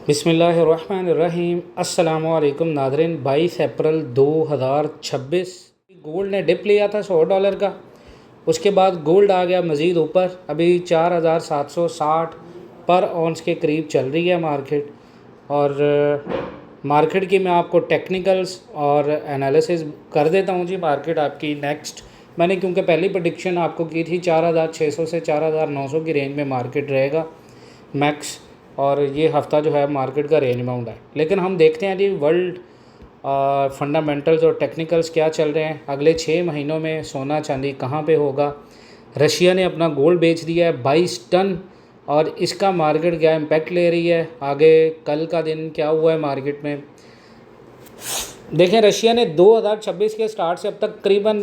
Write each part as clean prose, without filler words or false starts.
बिस्मिल्लाहिर्रहमानिर्रहीम। अस्सलामुअलैकुम नाज़रीन। 22 अप्रैल 2026 गोल्ड ने डिप लिया था $100 का। उसके बाद गोल्ड आ गया मज़ीद ऊपर। अभी 4760 पर औंस के करीब चल रही है मार्केट। और मार्केट की मैं आपको टेक्निकल्स और एनालिसिस कर देता हूँ जी। मार्केट आपकी नेक्स्ट मैंने क्योंकि पहली प्रेडिक्शन आपको की थी 4600 से 4900 की रेंज में मार्केट रहेगा मैक्स, और ये हफ़्ता जो है मार्केट का रेंज बाउंड है। लेकिन हम देखते हैं जी वर्ल्ड फंडामेंटल्स और टेक्निकल्स क्या चल रहे हैं। अगले 6 महीनों में सोना चांदी कहाँ पे होगा। रशिया ने अपना गोल्ड बेच दिया है 22 टन, और इसका मार्केट क्या इम्पैक्ट ले रही है। आगे कल का दिन क्या हुआ है मार्केट में देखें। रशिया ने 2026 के स्टार्ट से अब तक करीबन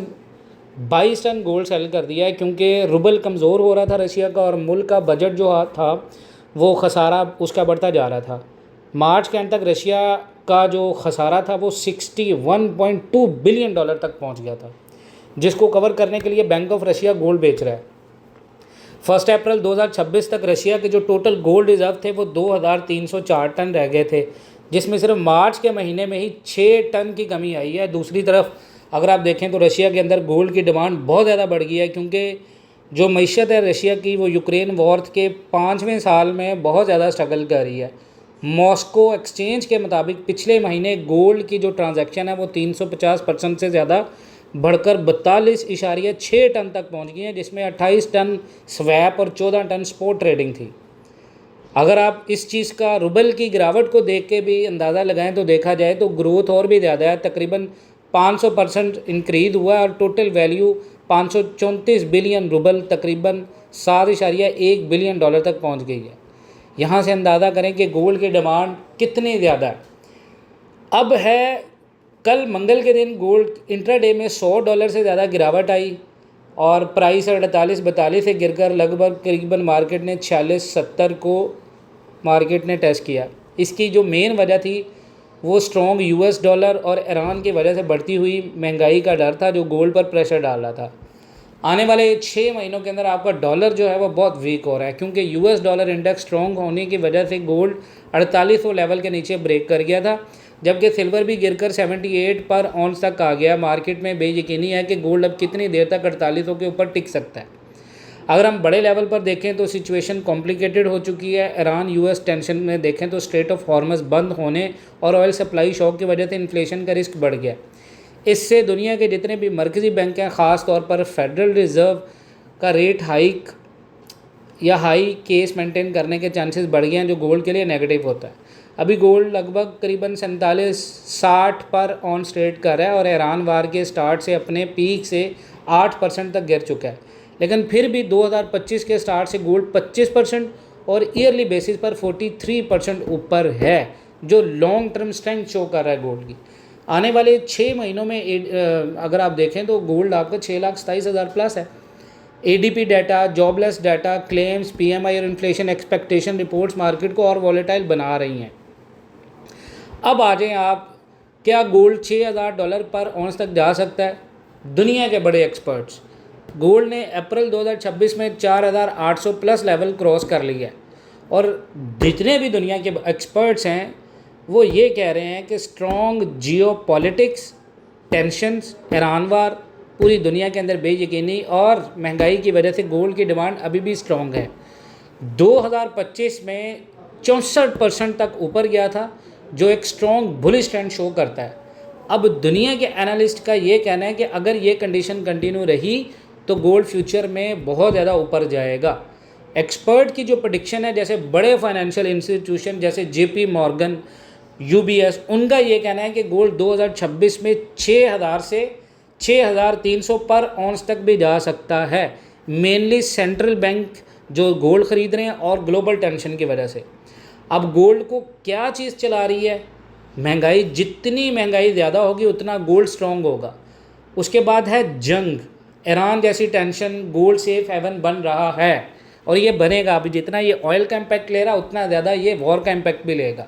22 टन गोल्ड सेल कर दिया है, क्योंकि रूबल कमज़ोर हो रहा था रशिया का, और मुल्क का बजट जो था वो खसारा उसका बढ़ता जा रहा था। मार्च के एंड तक रशिया का जो खसारा था वो $61.2 बिलियन तक पहुंच गया था, जिसको कवर करने के लिए बैंक ऑफ रशिया गोल्ड बेच रहा है। 1 अप्रैल 2026 तक रशिया के जो टोटल गोल्ड रिजर्व थे वो 2304 टन रह गए थे, जिसमें सिर्फ मार्च के महीने में ही 6 टन की कमी आई है। दूसरी तरफ अगर आप देखें तो रशिया के अंदर गोल्ड की डिमांड बहुत ज़्यादा बढ़ गई है, क्योंकि जो मैशत है रशिया की वो यूक्रेन वॉर के 5वें साल में बहुत ज़्यादा स्ट्रगल कर रही है। मॉस्को एक्सचेंज के मुताबिक पिछले महीने गोल्ड की जो ट्रांजैक्शन है वो 350% से ज़्यादा बढ़कर 42.6 टन तक पहुंच गई है, जिसमें 28 टन स्वैप और 14 टन स्पॉट ट्रेडिंग थी। अगर आप इस चीज़ का रूबल की गिरावट को देख के भी अंदाज़ा लगाएं तो देखा जाए तो ग्रोथ और भी ज़्यादा है। तकरीबन 500% इंक्रीज़ हुआ और टोटल वैल्यू 534 बिलियन रूबल तकरीबन $7.1 बिलियन तक पहुंच गई है। यहाँ से अंदाज़ा करें कि गोल्ड की डिमांड कितनी ज़्यादा है। अब है कल मंगल के दिन गोल्ड इंट्राडे में $100 से ज़्यादा गिरावट आई, और प्राइस 48-42 से गिरकर लगभग करीबन मार्केट ने 46-70 को मार्केट ने टेस्ट किया। इसकी जो मेन वजह थी वो स्ट्रॉन्ग यूएस डॉलर और ईरान की वजह से बढ़ती हुई महंगाई का डर था, जो गोल्ड पर प्रेशर डाल रहा था। आने वाले 6 महीनों के अंदर आपका डॉलर जो है वो बहुत वीक हो रहा है, क्योंकि यूएस डॉलर इंडेक्स स्ट्रॉन्ग होने की वजह से गोल्ड 4800 लेवल के नीचे ब्रेक कर गया था, जबकि सिल्वर भी गिरकर 78 पर ऑन्स तक आ गया। मार्केट में बेयकीनी है कि गोल्ड अब कितनी देर तक 4800 के ऊपर टिक सकता है। अगर हम बड़े लेवल पर देखें तो सिचुएशन कॉम्प्लिकेटेड हो चुकी है। ईरान यूएस टेंशन में देखें तो स्ट्रेट ऑफ हॉर्मस बंद होने और ऑयल सप्लाई शॉक की वजह से इन्फ्लेशन का रिस्क बढ़ गया। इससे दुनिया के जितने भी मरकज़ी बैंक हैं, ख़ास तौर पर फेडरल रिज़र्व का रेट हाइक या हाई केस मेंटेन करने के चांसेस बढ़ गए हैं, जो गोल्ड के लिए नेगेटिव होता है। अभी गोल्ड लगभग करीबन 47-60 पर ऑन ट्रेड कर रहा है, और ईरान वार के स्टार्ट से अपने पीक से 8% तक गिर चुका है। लेकिन फिर भी 2025 के स्टार्ट से गोल्ड 25% और ईयरली बेसिस पर 43% ऊपर है, जो लॉन्ग टर्म स्ट्रेंथ शो कर रहा है गोल्ड की। आने वाले 6 महीनों में अगर आप देखें तो गोल्ड आपका 6,27,000 प्लस है। ADP data, jobless data, claims, PMI और इन्फ्लेशन एक्सपेक्टेशन रिपोर्ट्स मार्केट को और वॉलेटाइल बना रही हैं। अब आ जाएं आप, क्या गोल्ड $6,000 पर औंस तक जा सकता है? दुनिया के बड़े एक्सपर्ट्स गोल्ड ने अप्रैल 2026 में 4,800 प्लस लेवल क्रॉस कर लिया है, और जितने भी दुनिया के एक्सपर्ट्स हैं वो ये कह रहे हैं कि स्ट्रॉन्ग जियोपॉलिटिक्स, टेंशन्स, ईरान वार, पूरी दुनिया के अंदर बेयकीनी और महंगाई की वजह से गोल्ड की डिमांड अभी भी स्ट्रॉन्ग है। 2025 में 64% तक ऊपर गया था, जो एक स्ट्रॉन्ग बुलिश ट्रेंड शो करता है। अब दुनिया के एनालिस्ट का ये कहना है कि अगर ये कंडीशन कंटिन्यू रही तो गोल्ड फ्यूचर में बहुत ज़्यादा ऊपर जाएगा। एक्सपर्ट की जो प्रेडिक्शन है, जैसे बड़े फाइनेंशियल इंस्टीट्यूशन जैसे जेपी मॉर्गन, यूबीएस, उनका ये कहना है कि गोल्ड 2026 में 6,000 से 6,300 पर ऑन्स तक भी जा सकता है, मेनली सेंट्रल बैंक जो गोल्ड ख़रीद रहे हैं और ग्लोबल टेंशन की वजह से। अब गोल्ड को क्या चीज़ चला रही है? महंगाई। जितनी महंगाई ज़्यादा होगी उतना गोल्ड स्ट्रॉन्ग होगा। उसके बाद है जंग, ईरान जैसी टेंशन, गोल्ड सेफ हेवन बन रहा है, और ये बनेगा। अभी जितना ये ऑयल का इम्पैक्ट ले रहा उतना ज़्यादा ये वॉर का इम्पैक्ट भी लेगा।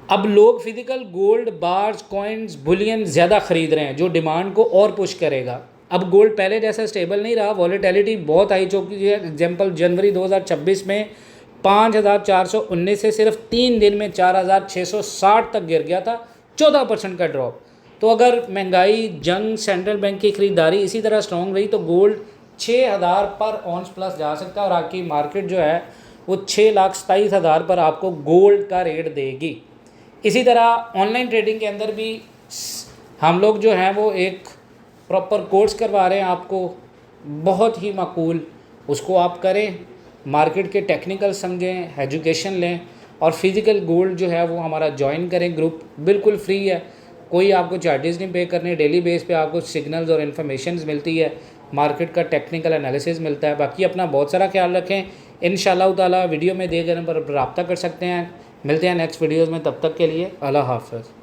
अब लोग physical gold bars, coins, Boolean ज़्यादा ख़रीद रहे हैं, जो डिमांड को और पुश करेगा। अब गोल्ड पहले जैसा स्टेबल नहीं रहा, वॉलेटिलिटी बहुत आई चुकी है। एग्जांपल जनवरी 2026 में 5,419 से सिर्फ 3 दिन में 4,660 तक गिर गया था, 14% का ड्रॉप। तो अगर महंगाई, जंग, सेंट्रल बैंक की ख़रीदारी इसी तरह स्ट्रॉन्ग रही तो गोल्ड 6,000 पर ऑन्स प्लस जा सकता है और आपकी मार्केट जो है वो 6,27,000 पर आपको गोल्ड का रेट देगी। इसी तरह ऑनलाइन ट्रेडिंग के अंदर भी हम लोग जो हैं वो एक प्रॉपर कोर्स करवा रहे हैं आपको, बहुत ही माकूल, उसको आप करें, मार्केट के टेक्निकल समझें, एजुकेशन लें और फिज़िकल गोल्ड जो है वो हमारा ज्वाइन करें। ग्रुप बिल्कुल फ्री है, कोई आपको चार्जेस नहीं पे करने। डेली बेस पे आपको सिग्नल्स और इन्फॉर्मेशंस मिलती है, मार्केट का टेक्निकल एनालिसिस मिलता है। बाकी अपना बहुत सारा ख्याल रखें। इंशाअल्लाह ताला वीडियो में दिए गए नंबर पर रब्ता कर सकते हैं। मिलते हैं नेक्स्ट वीडियोज़ में, तब तक के लिए अल्लाह हाफ़िज़।